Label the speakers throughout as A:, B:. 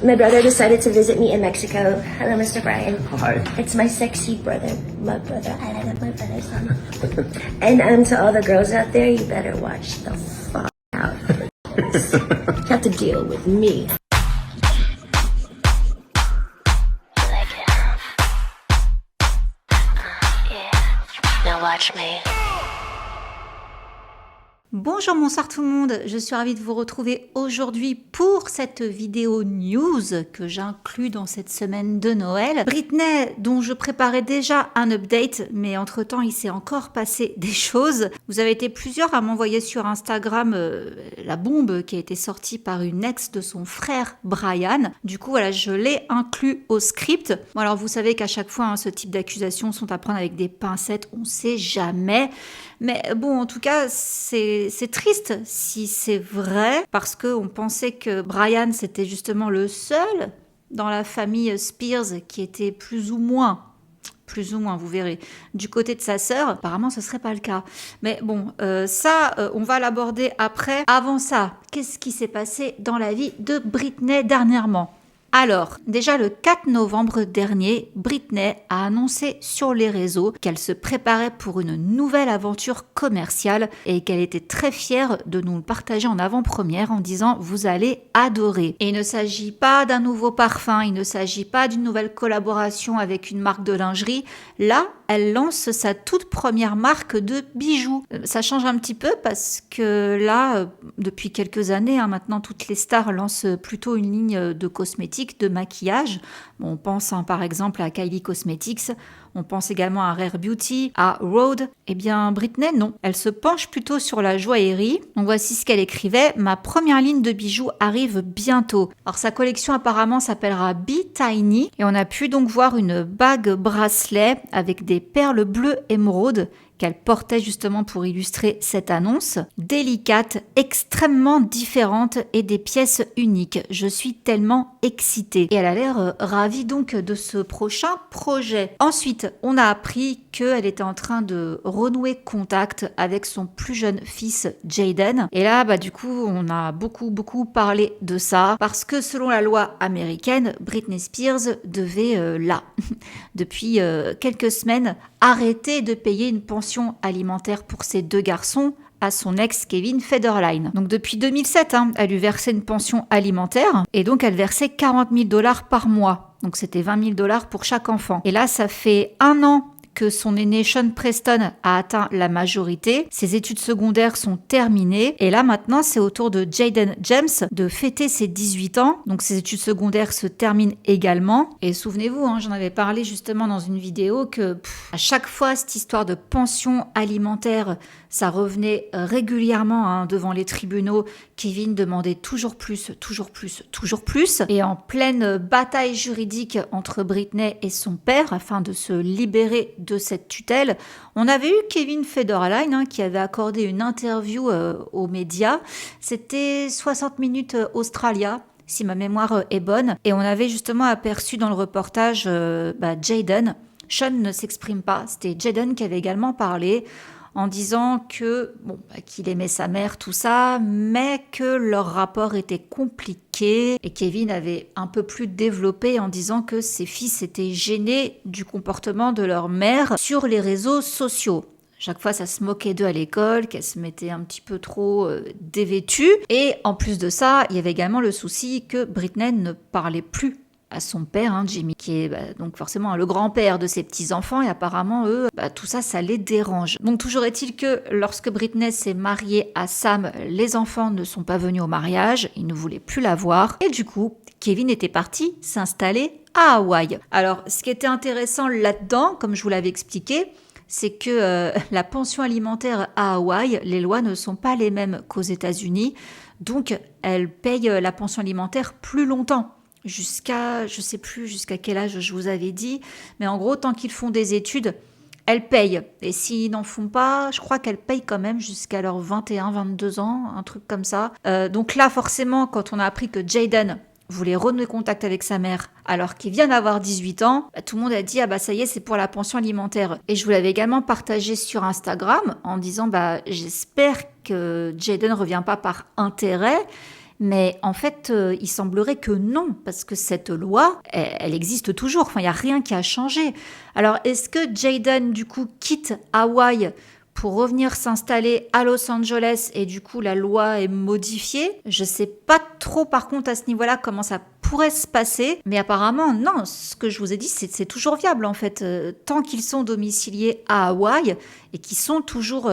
A: My brother decided to visit me in Mexico. Hello, Mr. Brian.
B: Hi.
A: It's my sexy brother. My brother. I love my brother so much. And to all the girls out there, you better watch the fuck out. You have to deal with me. Now watch me.
C: Bonjour, bonsoir tout le monde, je suis ravie de vous retrouver aujourd'hui pour cette vidéo news que j'inclus dans cette semaine de Noël. Britney, dont je préparais déjà un update, mais entre-temps il s'est encore passé des choses. Vous avez été plusieurs à m'envoyer sur Instagram la bombe qui a été sortie par une ex de son frère Brian. Du coup voilà, je l'ai inclus au script. Bon alors vous savez qu'à chaque fois ce type d'accusations sont à prendre avec des pincettes, on sait jamais. Mais bon, en tout cas, c'est triste si c'est vrai, parce qu'on pensait que Brian, c'était justement le seul dans la famille Spears qui était plus ou moins, vous verrez, du côté de sa sœur. Apparemment, ce serait pas le cas. Mais bon, on va l'aborder après. Avant ça, qu'est-ce qui s'est passé dans la vie de Britney dernièrement ? Alors, déjà le 4 novembre dernier, Britney a annoncé sur les réseaux qu'elle se préparait pour une nouvelle aventure commerciale et qu'elle était très fière de nous le partager en avant-première en disant « vous allez adorer ». Et il ne s'agit pas d'un nouveau parfum, il ne s'agit pas d'une nouvelle collaboration avec une marque de lingerie. Là, elle lance sa toute première marque de bijoux. Ça change un petit peu parce que là, depuis quelques années, maintenant, toutes les stars lancent plutôt une ligne de cosmétiques, de maquillage. Bon, on pense par exemple à Kylie Cosmetics, on pense également à Rare Beauty, à Rhode. Eh bien, Britney, non. Elle se penche plutôt sur la joaillerie. Donc voici ce qu'elle écrivait. « Ma première ligne de bijoux arrive bientôt. » Alors sa collection apparemment s'appellera Be Tiny. Et on a pu donc voir une bague bracelet avec des perles bleues émeraude qu'elle portait justement pour illustrer cette annonce. Délicate, extrêmement différente et des pièces uniques. Je suis tellement excitée. Et elle a l'air ravie donc de ce prochain projet. Ensuite, on a appris qu'elle était en train de renouer contact avec son plus jeune fils Jayden. Et là, du coup, on a beaucoup parlé de ça parce que selon la loi américaine, Britney Spears devait, depuis quelques semaines, arrêter de payer une pension alimentaire pour ses deux garçons à son ex Kevin Federline. Donc depuis 2007, elle lui versait une pension alimentaire et donc elle versait $40,000 par mois. Donc c'était $20,000 pour chaque enfant. Et là, ça fait 1 an que son aîné Sean Preston a atteint la majorité. Ses études secondaires sont terminées. Et là, maintenant, c'est au tour de Jayden James de fêter ses 18 ans. Donc, ses études secondaires se terminent également. Et souvenez-vous, j'en avais parlé justement dans une vidéo que à chaque fois, cette histoire de pension alimentaire, ça revenait régulièrement devant les tribunaux. Kevin demandait toujours plus. Et en pleine bataille juridique entre Britney et son père, afin de se libérer de cette tutelle, on avait eu Kevin Federline qui avait accordé une interview aux médias. C'était 60 minutes Australia, si ma mémoire est bonne. Et on avait justement aperçu dans le reportage Jayden. Sean ne s'exprime pas. C'était Jayden qui avait également parlé en disant que qu'il aimait sa mère, tout ça, mais que leur rapport était compliqué. Et Kevin avait un peu plus développé en disant que ses fils étaient gênés du comportement de leur mère sur les réseaux sociaux. Chaque fois, ça se moquait d'eux à l'école, qu'elle se mettait un petit peu trop dévêtue. Et en plus de ça, il y avait également le souci que Britney ne parlait plus à son père, Jimmy, qui est donc forcément le grand-père de ses petits-enfants, et apparemment, eux, tout ça, ça les dérange. Donc toujours est-il que lorsque Britney s'est mariée à Sam, les enfants ne sont pas venus au mariage, ils ne voulaient plus la voir, et du coup, Kevin était parti s'installer à Hawaï. Alors, ce qui était intéressant là-dedans, comme je vous l'avais expliqué, c'est que la pension alimentaire à Hawaï, les lois ne sont pas les mêmes qu'aux États-Unis, donc elle paye la pension alimentaire plus longtemps. Jusqu'à, je sais plus jusqu'à quel âge je vous avais dit, mais en gros, tant qu'ils font des études, elles payent. Et s'ils n'en font pas, je crois qu'elles payent quand même jusqu'à leurs 21, 22 ans, un truc comme ça. Donc là, forcément, quand on a appris que Jayden voulait renouer contact avec sa mère alors qu'il vient d'avoir 18 ans, tout le monde a dit « Ah ça y est, c'est pour la pension alimentaire ». Et je vous l'avais également partagé sur Instagram en disant « J'espère que Jayden ne revient pas par intérêt ». Mais en fait, il semblerait que non, parce que cette loi, elle existe toujours. Enfin, il n'y a rien qui a changé. Alors, est-ce que Jayden, du coup, quitte Hawaï pour revenir s'installer à Los Angeles et du coup la loi est modifiée? Je sais pas trop par contre à ce niveau-là comment ça pourrait se passer, mais apparemment non, ce que je vous ai dit c'est toujours viable en fait, tant qu'ils sont domiciliés à Hawaï et qu'ils sont toujours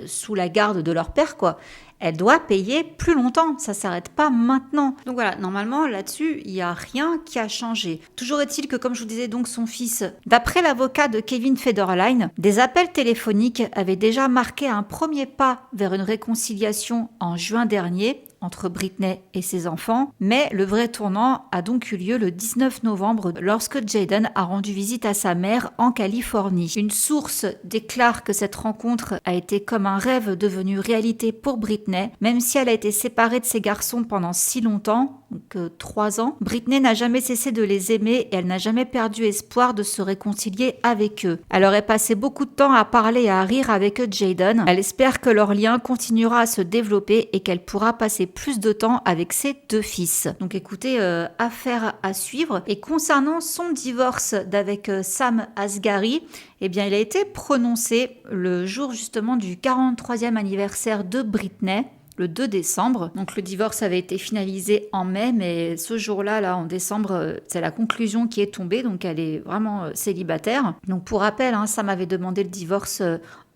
C: sous la garde de leur père quoi. Elle doit payer plus longtemps, ça s'arrête pas maintenant. Donc voilà, normalement là-dessus, il n'y a rien qui a changé. Toujours est-il que, comme je vous disais donc son fils, d'après l'avocat de Kevin Federline, des appels téléphoniques avaient déjà marqué un premier pas vers une réconciliation en juin dernier entre Britney et ses enfants, mais le vrai tournant a donc eu lieu le 19 novembre lorsque Jayden a rendu visite à sa mère en Californie. Une source déclare que cette rencontre a été comme un rêve devenu réalité pour Britney, même si elle a été séparée de ses garçons pendant si longtemps, donc 3 ans. Britney n'a jamais cessé de les aimer et elle n'a jamais perdu espoir de se réconcilier avec eux. Elle aurait passé beaucoup de temps à parler et à rire avec Jayden. Elle espère que leur lien continuera à se développer et qu'elle pourra passer plus de temps avec ses 2 fils. Donc écoutez, affaire à suivre. Et concernant son divorce d'avec Sam Asghari, eh bien il a été prononcé le jour justement du 43e anniversaire de Britney, le 2 décembre. Donc le divorce avait été finalisé en mai, mais ce jour-là, là, en décembre, c'est la conclusion qui est tombée, donc elle est vraiment célibataire. Donc pour rappel, Sam avait demandé le divorce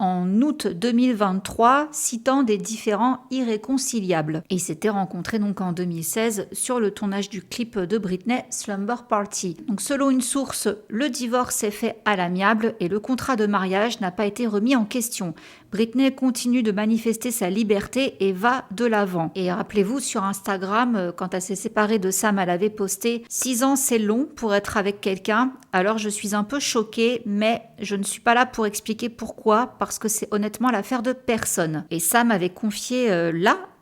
C: en août 2023, citant des différends irréconciliables. Et ils s'étaient rencontrés donc en 2016 sur le tournage du clip de Britney, Slumber Party. Donc selon une source, le divorce s'est fait à l'amiable et le contrat de mariage n'a pas été remis en question. Britney continue de manifester sa liberté et va de l'avant. Et rappelez-vous, sur Instagram, quand elle s'est séparée de Sam, elle avait posté « 6 ans, c'est long pour être avec quelqu'un, alors je suis un peu choquée, mais je ne suis pas là pour expliquer pourquoi, parce que c'est honnêtement l'affaire de personne. » Et Sam avait confié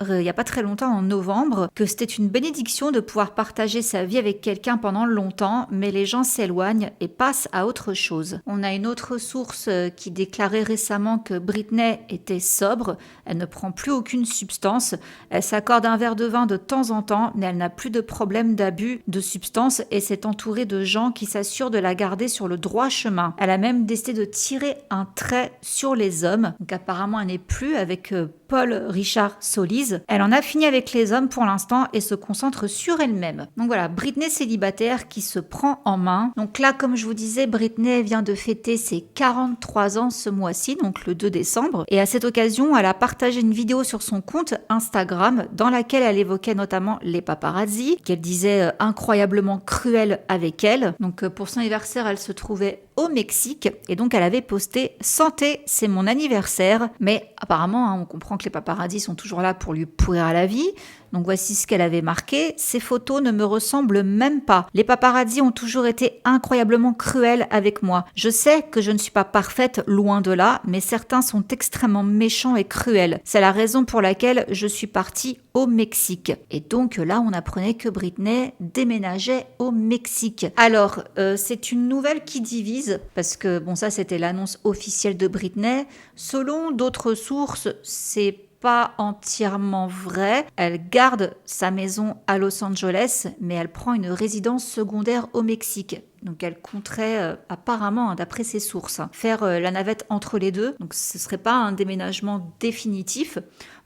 C: il n'y a pas très longtemps, en novembre, que c'était une bénédiction de pouvoir partager sa vie avec quelqu'un pendant longtemps, mais les gens s'éloignent et passent à autre chose. On a une autre source qui déclarait récemment que Britney était sobre, elle ne prend plus aucune substance, elle s'accorde un verre de vin de temps en temps, mais elle n'a plus de problème d'abus de substances et s'est entourée de gens qui s'assurent de la garder sur le droit chemin. Elle a même décidé de tirer un trait sur les hommes, donc apparemment elle n'est plus avec Paul Richard Solis. Elle en a fini avec les hommes pour l'instant et se concentre sur elle-même. Donc voilà, Britney célibataire qui se prend en main. Donc là, comme je vous disais, Britney vient de fêter ses 43 ans ce mois-ci, donc le 2 décembre. Et à cette occasion, elle a partagé une vidéo sur son compte Instagram dans laquelle elle évoquait notamment les paparazzi, qu'elle disait incroyablement cruels avec elle. Donc pour son anniversaire, elle se trouvait au Mexique et donc elle avait posté « Santé, c'est mon anniversaire ». Mais apparemment, on comprend que les paparazzi sont toujours là pour lui pourrir à la vie. Donc voici ce qu'elle avait marqué. « Ces photos ne me ressemblent même pas. Les paparazzi ont toujours été incroyablement cruels avec moi. Je sais que je ne suis pas parfaite, loin de là, mais certains sont extrêmement méchants et cruels. C'est la raison pour laquelle je suis partie au Mexique. » Et donc là, on apprenait que Britney déménageait au Mexique. Alors, c'est une nouvelle qui divise, parce que, bon, ça, c'était l'annonce officielle de Britney. Selon d'autres sources, c'est pas entièrement vrai. Elle garde sa maison à Los Angeles, mais elle prend une résidence secondaire au Mexique. Donc elle compterait apparemment, d'après ses sources, faire la navette entre les deux. Donc ce ne serait pas un déménagement définitif.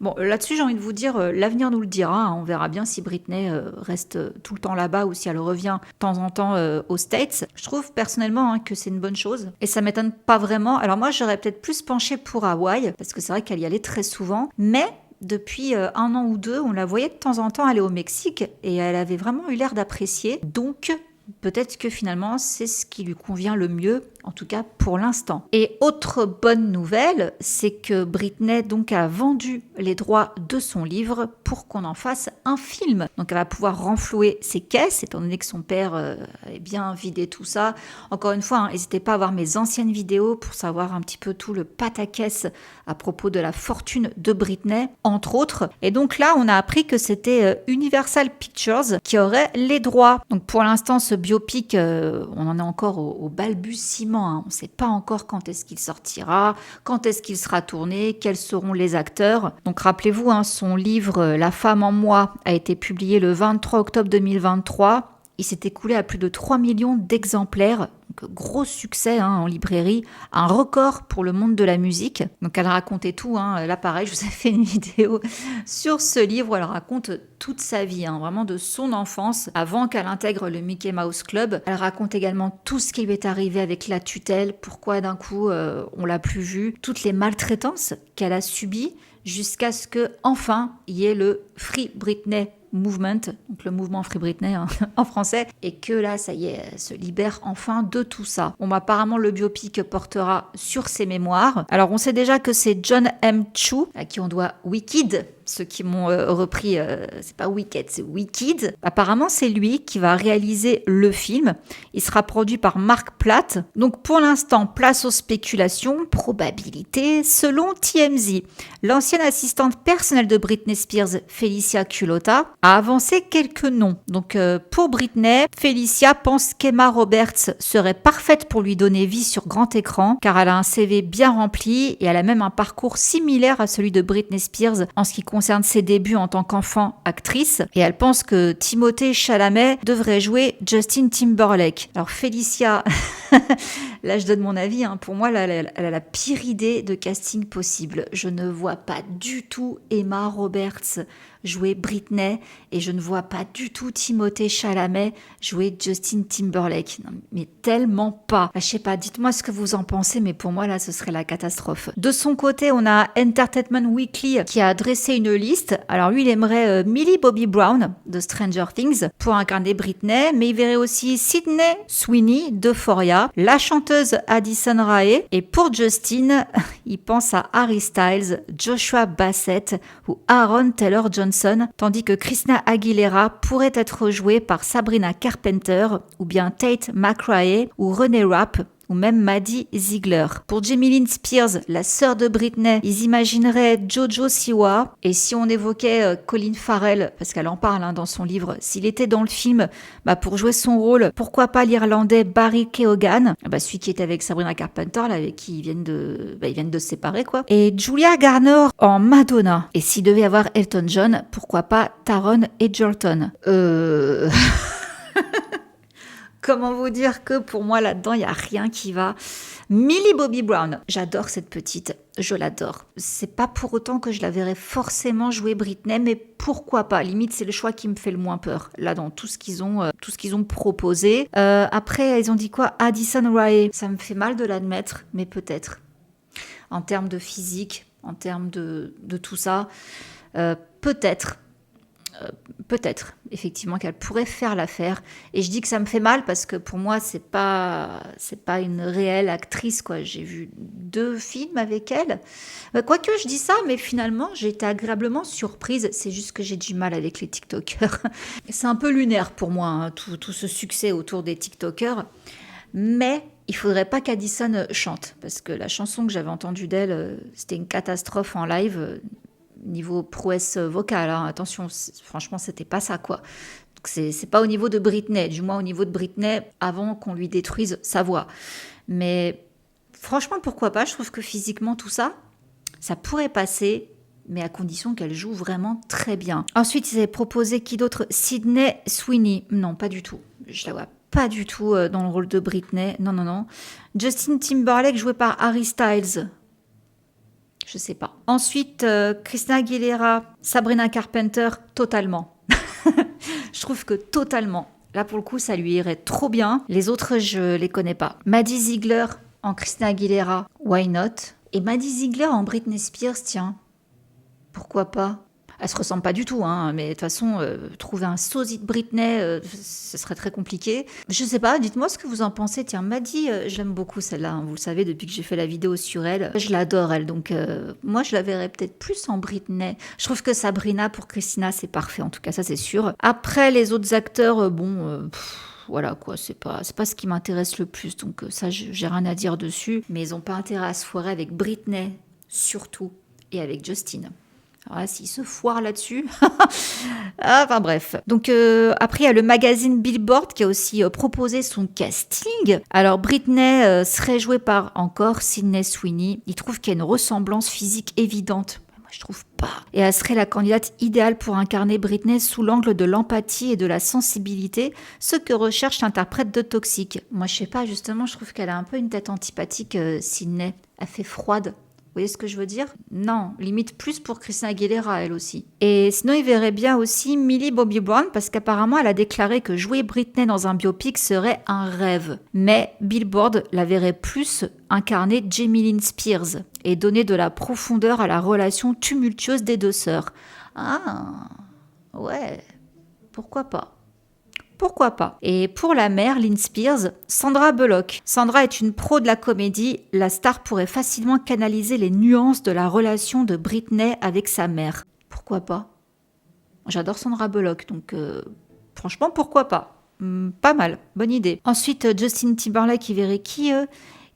C: Bon, là-dessus, j'ai envie de vous dire, l'avenir nous le dira. On verra bien si Britney reste tout le temps là-bas ou si elle revient de temps en temps aux States. Je trouve personnellement que c'est une bonne chose. Et ça m'étonne pas vraiment. Alors moi, j'aurais peut-être plus penché pour Hawaï, parce que c'est vrai qu'elle y allait très souvent. Mais depuis 1 an ou 2, on la voyait de temps en temps aller au Mexique et elle avait vraiment eu l'air d'apprécier. Donc peut-être que finalement, c'est ce qui lui convient le mieux, en tout cas pour l'instant. Et autre bonne nouvelle, c'est que Britney donc a vendu les droits de son livre pour qu'on en fasse un film. Donc elle va pouvoir renflouer ses caisses, étant donné que son père avait bien vidé tout ça. Encore une fois, n'hésitez pas à voir mes anciennes vidéos pour savoir un petit peu tout le pataquès à propos de la fortune de Britney, entre autres. Et donc là, on a appris que c'était Universal Pictures qui aurait les droits. Donc pour l'instant, ce biopic, on en est encore au balbutiement, hein. On ne sait pas encore quand est-ce qu'il sortira, quand est-ce qu'il sera tourné, quels seront les acteurs. Donc rappelez-vous, hein, son livre La femme en moi a été publié le 23 octobre 2023. Il s'est écoulé à plus de 3 millions d'exemplaires. Donc, gros succès hein, en librairie, un record pour le monde de la musique. Donc elle racontait tout, hein. Là pareil, je vous ai fait une vidéo sur ce livre, elle raconte toute sa vie, hein, vraiment de son enfance, avant qu'elle intègre le Mickey Mouse Club. Elle raconte également tout ce qui lui est arrivé avec la tutelle, pourquoi d'un coup on l'a plus vue, toutes les maltraitances qu'elle a subies, jusqu'à ce que enfin il y ait le Free Britney Movement, donc le mouvement Free Britney hein, en français, et que là, ça y est, elle se libère enfin de tout ça. Bon, bah, apparemment, le biopic portera sur ses mémoires. Alors, on sait déjà que c'est John M. Chu, à qui on doit Wicked. Ceux qui m'ont repris, c'est pas Wicked, c'est Wicked. Apparemment, c'est lui qui va réaliser le film. Il sera produit par Mark Platt. Donc, pour l'instant, place aux spéculations, probabilité, selon TMZ. L'ancienne assistante personnelle de Britney Spears, Felicia Culotta, a avancé quelques noms. Donc, pour Britney, Felicia pense qu'Emma Roberts serait parfaite pour lui donner vie sur grand écran, car elle a un CV bien rempli et elle a même un parcours similaire à celui de Britney Spears en ce qui concerne ses débuts en tant qu'enfant actrice. Et elle pense que Timothée Chalamet devrait jouer Justin Timberlake. Alors, Felicia, là je donne mon avis, hein. Pour moi, là, elle a la pire idée de casting possible. Je ne vois pas du tout Emma Roberts jouer Britney et je ne vois pas du tout Timothée Chalamet jouer Justin Timberlake. Non, mais tellement pas. Je sais pas, dites-moi ce que vous en pensez, mais pour moi là ce serait la catastrophe. De son côté, on a Entertainment Weekly qui a dressé une liste. Alors lui, il aimerait Millie Bobby Brown de Stranger Things pour incarner Britney, mais il verrait aussi Sydney Sweeney d'Euphoria, la chanteuse Addison Rae, et pour Justin, il pense à Harry Styles, Joshua Bassett ou Aaron Taylor-Johnson, tandis que Christina Aguilera pourrait être jouée par Sabrina Carpenter ou bien Tate McRae ou Renee Rapp ou même Maddie Ziegler. Pour Jamie Lynn Spears, la sœur de Britney, ils imagineraient Jojo Siwa. Et si on évoquait Colin Farrell, parce qu'elle en parle hein, dans son livre, s'il était dans le film, pour jouer son rôle, pourquoi pas l'Irlandais Barry Keoghan, celui qui était avec Sabrina Carpenter, là, avec qui ils viennent de se séparer, quoi. Et Julia Garner en Madonna. Et s'il devait y avoir Elton John, pourquoi pas Taron Egerton. Comment vous dire que pour moi là-dedans, il n'y a rien qui va. Millie Bobby Brown, j'adore cette petite, je l'adore. C'est pas pour autant que je la verrais forcément jouer Britney, mais pourquoi pas. Limite, c'est le choix qui me fait le moins peur, là, dans tout ce qu'ils ont proposé. Après, ils ont dit quoi? Addison Rae, ça me fait mal de l'admettre, mais peut-être. En termes de physique, en termes de tout ça, peut-être, effectivement, qu'elle pourrait faire l'affaire. Et je dis que ça me fait mal parce que pour moi, c'est pas une réelle actrice, quoi. J'ai vu 2 films avec elle. Quoique je dis ça, mais finalement, j'ai été agréablement surprise. C'est juste que j'ai du mal avec les TikTokers. C'est un peu lunaire pour moi, hein, tout ce succès autour des TikTokers. Mais il faudrait pas qu'Addison chante, parce que la chanson que j'avais entendue d'elle, c'était une catastrophe en live. Niveau prouesse vocale, hein. Attention, franchement, c'était pas ça, quoi. Donc c'est pas au niveau de Britney, du moins au niveau de Britney, avant qu'on lui détruise sa voix. Mais franchement, pourquoi pas? Je trouve que physiquement, tout ça, ça pourrait passer, mais à condition qu'elle joue vraiment très bien. Ensuite, ils avaient proposé qui d'autre? Sydney Sweeney. Non, pas du tout. Je la vois pas du tout dans le rôle de Britney. Non. Justin Timberlake joué par Harry Styles. Je sais pas. Ensuite, Christina Aguilera, Sabrina Carpenter, totalement. Je trouve que totalement. Là, pour le coup, ça lui irait trop bien. Les autres, je les connais pas. Maddie Ziegler en Christina Aguilera, why not? Et Maddie Ziegler en Britney Spears, tiens, pourquoi pas? Elle se ressemble pas du tout, hein, mais de toute façon, trouver un sosie de Britney, ce serait très compliqué. Je sais pas, dites-moi ce que vous en pensez. Tiens, Maddie, j'aime beaucoup celle-là, hein, vous le savez, depuis que j'ai fait la vidéo sur elle. Je l'adore, elle, donc moi, je la verrais peut-être plus en Britney. Je trouve que Sabrina pour Christina, c'est parfait, en tout cas, ça c'est sûr. Après, les autres acteurs, voilà quoi, c'est pas ce qui m'intéresse le plus, donc ça, j'ai rien à dire dessus. Mais ils ont pas intérêt à se foirer avec Britney, surtout, et avec Justin. Alors là, s'il se foire là-dessus. Enfin bref. Donc après, il y a le magazine Billboard qui a aussi proposé son casting. Alors Britney serait jouée par encore Sydney Sweeney. Il trouve qu'il y a une ressemblance physique évidente. Moi, je trouve pas. Et elle serait la candidate idéale pour incarner Britney sous l'angle de l'empathie et de la sensibilité, ce que recherche l'interprète de Toxic. Moi, je sais pas, justement, je trouve qu'elle a un peu une tête antipathique, Sydney. Elle fait froide. Vous voyez ce que je veux dire? Non, limite plus pour Christina Aguilera, elle aussi. Et sinon, il verrait bien aussi Millie Bobby Brown, parce qu'apparemment, elle a déclaré que jouer Britney dans un biopic serait un rêve. Mais Billboard la verrait plus incarner Jamie Lynn Spears et donner de la profondeur à la relation tumultueuse des deux sœurs. Ah, ouais, pourquoi pas? Pourquoi pas? Et pour la mère, Lynn Spears, Sandra Bullock. Sandra est une pro de la comédie. La star pourrait facilement canaliser les nuances de la relation de Britney avec sa mère. Pourquoi pas? J'adore Sandra Bullock, donc franchement, pourquoi pas? Pas mal, bonne idée. Ensuite, Justin Timberlake, il verrait qui?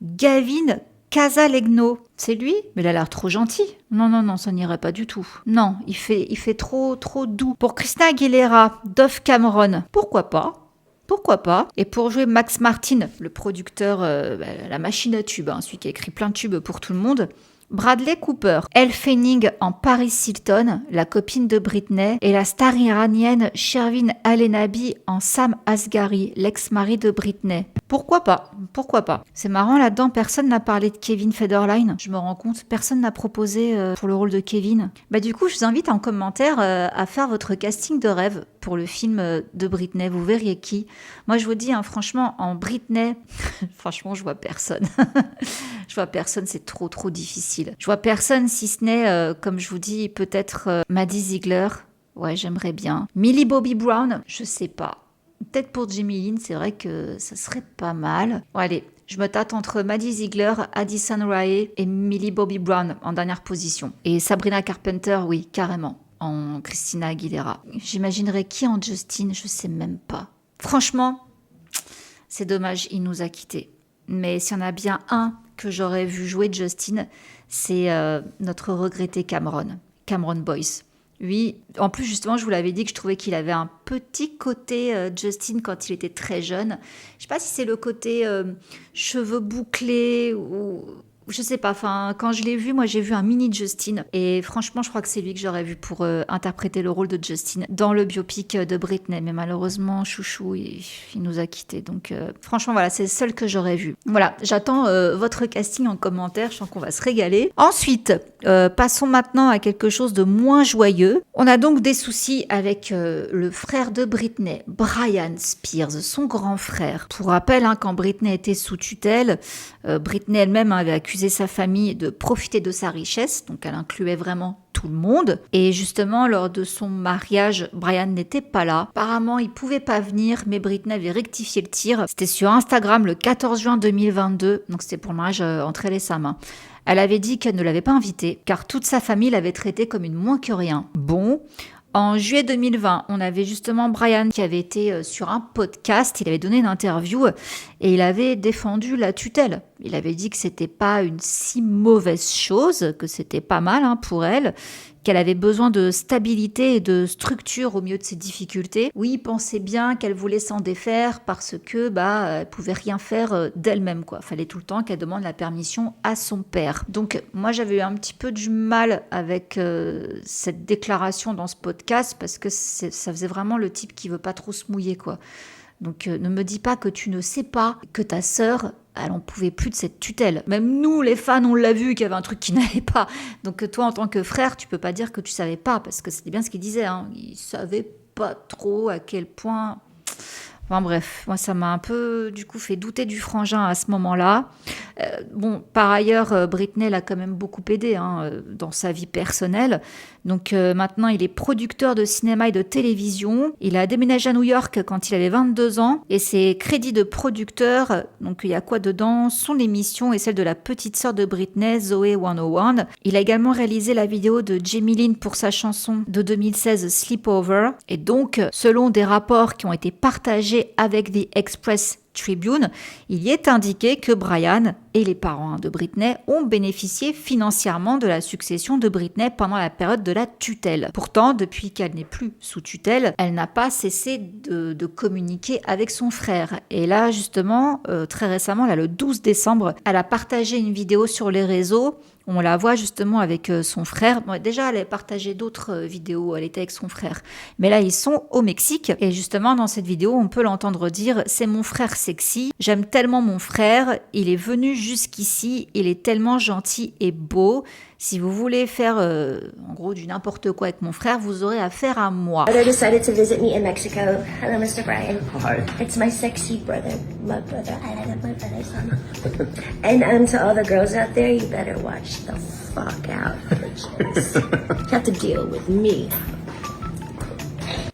C: Gavin Casalegno. C'est lui? Mais il a l'air trop gentil. Non, ça n'irait pas du tout. Non, il fait trop doux. Pour Christina Aguilera, Dove Cameron, pourquoi pas? Pourquoi pas? Et pour jouer Max Martin, le producteur, la machine à tubes, celui qui a écrit plein de tubes pour tout le monde, Bradley Cooper, Elle Fanning en Paris Hilton, la copine de Britney, et la star iranienne Shervin Alenabi en Sam Asghari, l'ex-mari de Britney. Pourquoi pas? Pourquoi pas? C'est marrant, là-dedans, personne n'a parlé de Kevin Federline. Je me rends compte, personne n'a proposé pour le rôle de Kevin. Du coup, je vous invite en commentaire à faire votre casting de rêve pour le film de Britney. Vous verriez qui? Moi, je vous dis, franchement, en Britney, franchement, je vois personne. Je vois personne, c'est trop difficile. Je vois personne si ce n'est, comme je vous dis, peut-être Maddie Ziegler. Ouais, j'aimerais bien. Millie Bobby Brown, je sais pas. Peut-être pour Jamie Lynn, c'est vrai que ça serait pas mal. Bon, allez, je me tâte entre Maddie Ziegler, Addison Rae et Millie Bobby Brown en dernière position. Et Sabrina Carpenter, oui, carrément, en Christina Aguilera. J'imaginerais qui en Justin, je sais même pas. Franchement, c'est dommage, il nous a quittés. Mais s'il y en a bien un que j'aurais vu jouer Justin, c'est notre regretté Cameron Boyce. Oui, en plus justement, je vous l'avais dit que je trouvais qu'il avait un petit côté Justin quand il était très jeune. Je sais pas si c'est le côté cheveux bouclés ou je sais pas. Enfin, quand je l'ai vu, moi j'ai vu un mini Justin et franchement, je crois que c'est lui que j'aurais vu pour interpréter le rôle de Justin dans le biopic de Britney. Mais malheureusement, chouchou, il nous a quittés. Donc franchement, voilà, c'est le seul que j'aurais vu. Voilà, j'attends votre casting en commentaire. Je sens qu'on va se régaler. Ensuite, passons maintenant à quelque chose de moins joyeux. On a donc des soucis avec le frère de Britney, Brian Spears, son grand frère. Pour rappel, quand Britney était sous tutelle, Britney elle-même avait accusé sa famille de profiter de sa richesse, donc elle incluait vraiment tout le monde. Et justement, lors de son mariage, Brian n'était pas là. Apparemment, il pouvait pas venir, mais Britney avait rectifié le tir. C'était sur Instagram le 14 juin 2022, donc c'était pour le mariage entre elle et sa main. Elle avait dit qu'elle ne l'avait pas invité, car toute sa famille l'avait traitée comme une moins que rien. Bon, en juillet 2020, on avait justement Brian qui avait été sur un podcast, il avait donné une interview et il avait défendu la tutelle. Il avait dit que c'était pas une si mauvaise chose, que c'était pas mal pour elle, qu'elle avait besoin de stabilité et de structure au milieu de ses difficultés. Oui, il pensait bien qu'elle voulait s'en défaire parce que elle pouvait rien faire d'elle-même quoi. Fallait tout le temps qu'elle demande la permission à son père. Donc moi j'avais eu un petit peu du mal avec cette déclaration dans ce podcast parce que ça faisait vraiment le type qui veut pas trop se mouiller quoi. Donc ne me dis pas que tu ne sais pas que ta sœur, elle en pouvait plus de cette tutelle. Même nous, les fans, on l'a vu qu'il y avait un truc qui n'allait pas. Donc toi, en tant que frère, tu peux pas dire que tu savais pas, parce que c'était bien ce qu'il disait. Il savait pas trop à quel point... Enfin bref, moi ça m'a un peu du coup fait douter du frangin à ce moment-là. Par ailleurs, Britney l'a quand même beaucoup aidé dans sa vie personnelle. Donc maintenant, il est producteur de cinéma et de télévision. Il a déménagé à New York quand il avait 22 ans. Et ses crédits de producteur, donc il y a quoi dedans? Son émission et celle de la petite sœur de Britney, Zoé 101. Il a également réalisé la vidéo de Jamie Lynn pour sa chanson de 2016, Sleepover. Et donc, selon des rapports qui ont été partagés avec The Express Tribune, il y est indiqué que Brian et les parents de Britney ont bénéficié financièrement de la succession de Britney pendant la période de la tutelle. Pourtant, depuis qu'elle n'est plus sous tutelle, elle n'a pas cessé de communiquer avec son frère. Et là, justement, très récemment, là, le 12 décembre, elle a partagé une vidéo sur les réseaux. On la voit justement avec son frère. Bon, déjà, elle a partagé d'autres vidéos, elle était avec son frère. Mais là, ils sont au Mexique. Et justement, dans cette vidéo, on peut l'entendre dire « C'est mon frère sexy. J'aime tellement mon frère. Il est venu jusqu'ici. Il est tellement gentil et beau. Si vous voulez faire, en gros, du n'importe quoi avec mon frère, vous aurez affaire à moi. »
A: Brother decided to visit me in Mexico. Hello, Mr. Brian.
B: Hi.
A: It's my sexy brother. My brother. I like my brother son. And to all the girls out there, you better watch the fuck out, bitches. You have to deal with me.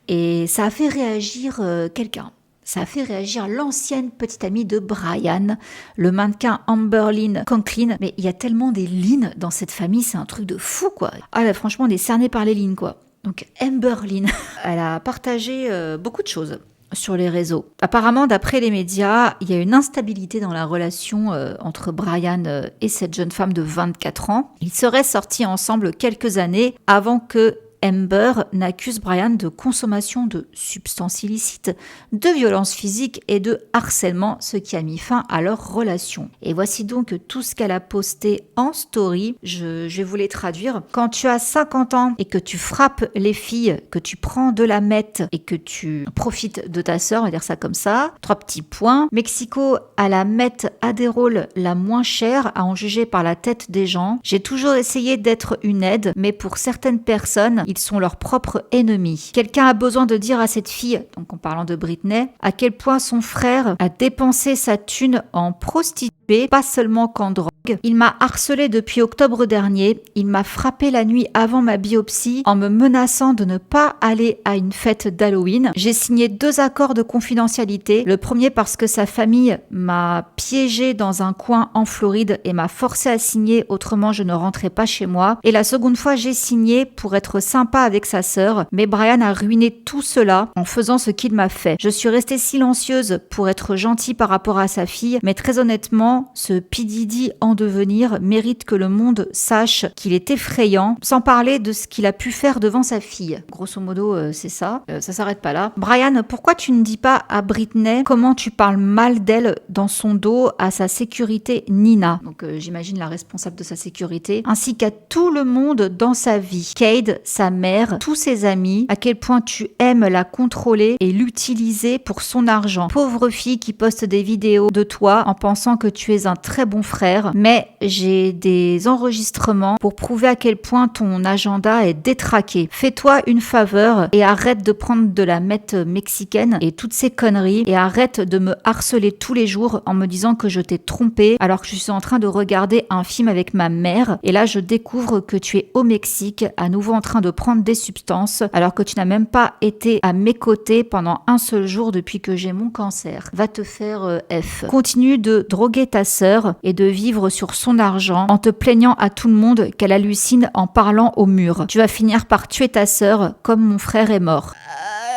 C: Et ça a fait réagir quelqu'un. Ça a fait réagir l'ancienne petite amie de Brian, le mannequin Amberlynn Conklin. Mais il y a tellement des Lynn dans cette famille, c'est un truc de fou, quoi. Ah là, franchement, on est cerné par les Lynn, quoi. Donc Amberlynn, elle a partagé beaucoup de choses sur les réseaux. Apparemment, d'après les médias, il y a une instabilité dans la relation entre Brian et cette jeune femme de 24 ans. Ils seraient sortis ensemble quelques années avant que Amber n'accuse Brian de consommation de substances illicites, de violences physiques et de harcèlement, ce qui a mis fin à leur relation. Et voici donc tout ce qu'elle a posté en story. Je vais vous les traduire. Quand tu as 50 ans et que tu frappes les filles, que tu prends de la meth et que tu profites de ta sœur, on va dire ça comme ça. 3 petits points. Mexico a la meth Adderall la moins chère, à en juger par la tête des gens. J'ai toujours essayé d'être une aide, mais pour certaines personnes, ils sont leurs propres ennemis. Quelqu'un a besoin de dire à cette fille, donc en parlant de Britney, à quel point son frère a dépensé sa thune en prostituée, pas seulement qu'en drogue. Il m'a harcelé depuis octobre dernier. Il m'a frappé la nuit avant ma biopsie en me menaçant de ne pas aller à une fête d'Halloween. J'ai signé 2 accords de confidentialité. Le premier parce que sa famille m'a piégé dans un coin en Floride et m'a forcé à signer, autrement je ne rentrais pas chez moi. Et la seconde fois, j'ai signé pour être sympa avec sa sœur, mais Brian a ruiné tout cela en faisant ce qu'il m'a fait. Je suis restée silencieuse pour être gentille par rapport à sa fille, mais très honnêtement, ce P. Diddy en devenir mérite que le monde sache qu'il est effrayant, sans parler de ce qu'il a pu faire devant sa fille. Grosso modo, c'est ça. Ça s'arrête pas là. Brian, pourquoi tu ne dis pas à Britney comment tu parles mal d'elle dans son dos à sa sécurité Nina, donc j'imagine la responsable de sa sécurité, ainsi qu'à tout le monde dans sa vie. Cade, sa mère, tous ses amis, à quel point tu aimes la contrôler et l'utiliser pour son argent. Pauvre fille qui poste des vidéos de toi en pensant que tu es un très bon frère, mais j'ai des enregistrements pour prouver à quel point ton agenda est détraqué. Fais-toi une faveur et arrête de prendre de la meth mexicaine et toutes ces conneries et arrête de me harceler tous les jours en me disant que je t'ai trompé alors que je suis en train de regarder un film avec ma mère et là je découvre que tu es au Mexique à nouveau en train de prendre des substances alors que tu n'as même pas été à mes côtés pendant un seul jour depuis que j'ai mon cancer. Va te faire F. Continue de droguer ta sœur et de vivre sur son argent en te plaignant à tout le monde qu'elle hallucine en parlant au mur. Tu vas finir par tuer ta sœur comme mon frère est mort.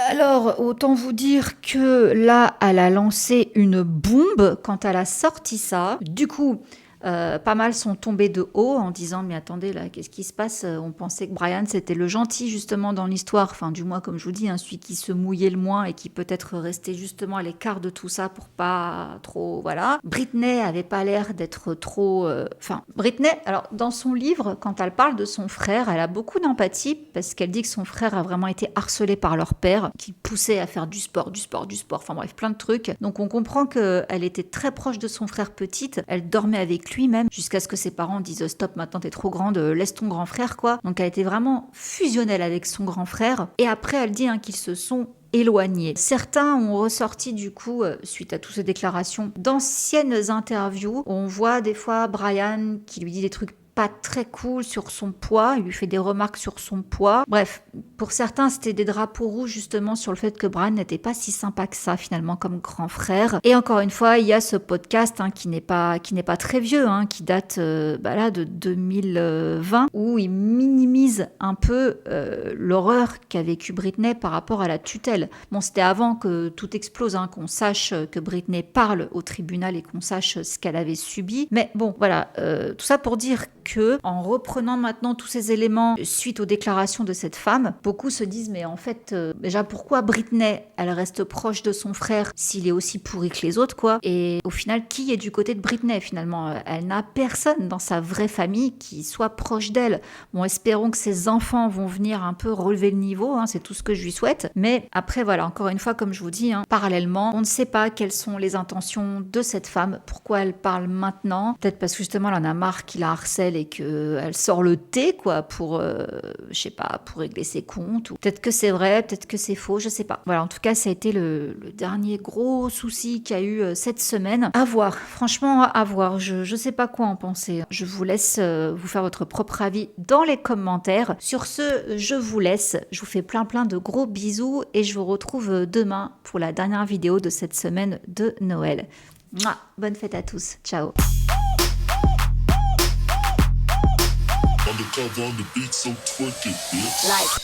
C: Alors, autant vous dire que là, elle a lancé une bombe quand elle a sorti ça. Du coup, pas mal sont tombés de haut en disant mais attendez là qu'est-ce qui se passe, on pensait que Brian c'était le gentil justement dans l'histoire, enfin du moins comme je vous dis celui qui se mouillait le moins et qui peut-être restait justement à l'écart de tout ça pour pas trop voilà. Britney avait pas l'air d'être trop Britney, alors dans son livre quand elle parle de son frère elle a beaucoup d'empathie parce qu'elle dit que son frère a vraiment été harcelé par leur père qui poussait à faire du sport, enfin bref plein de trucs, donc on comprend qu'elle était très proche de son frère petite, elle dormait avec lui-même jusqu'à ce que ses parents disent stop, maintenant t'es trop grande, laisse ton grand frère quoi. Donc elle était vraiment fusionnelle avec son grand frère et après elle dit qu'ils se sont éloignés. Certains ont ressorti du coup, suite à toutes ces déclarations, d'anciennes interviews. On voit des fois Brian qui lui dit des trucs pas très cool sur son poids. Il lui fait des remarques sur son poids. Bref, pour certains, c'était des drapeaux rouges justement sur le fait que Bran n'était pas si sympa que ça finalement comme grand frère. Et encore une fois, il y a ce podcast qui n'est pas très vieux, qui date là de 2020, où il minimise un peu l'horreur qu'a vécu Britney par rapport à la tutelle. Bon, c'était avant que tout explose, qu'on sache que Britney parle au tribunal et qu'on sache ce qu'elle avait subi. Mais bon, voilà, tout ça pour dire que, en reprenant maintenant tous ces éléments suite aux déclarations de cette femme, beaucoup se disent, mais en fait, déjà, pourquoi Britney, elle reste proche de son frère s'il est aussi pourri que les autres, quoi? Et au final, qui est du côté de Britney, finalement? Elle n'a personne dans sa vraie famille qui soit proche d'elle. Bon, espérons que ses enfants vont venir un peu relever le niveau, c'est tout ce que je lui souhaite. Mais après, voilà, encore une fois, comme je vous dis, parallèlement, on ne sait pas quelles sont les intentions de cette femme, pourquoi elle parle maintenant. Peut-être parce que justement, elle en a marre qu'il la harcèle et qu'elle sort le thé, quoi, pour, je sais pas, pour régler ses comptes. Ou peut-être que c'est vrai, peut-être que c'est faux, je sais pas. Voilà, en tout cas, ça a été le dernier gros souci qu'il y a eu cette semaine. À voir, franchement, à voir. Je sais pas quoi en penser. Je vous laisse vous faire votre propre avis dans les commentaires. Sur ce, je vous laisse. Je vous fais plein de gros bisous et je vous retrouve demain pour la dernière vidéo de cette semaine de Noël. Mouah, bonne fête à tous. Ciao.
B: Undercover on the beat, so twerk it, bitch.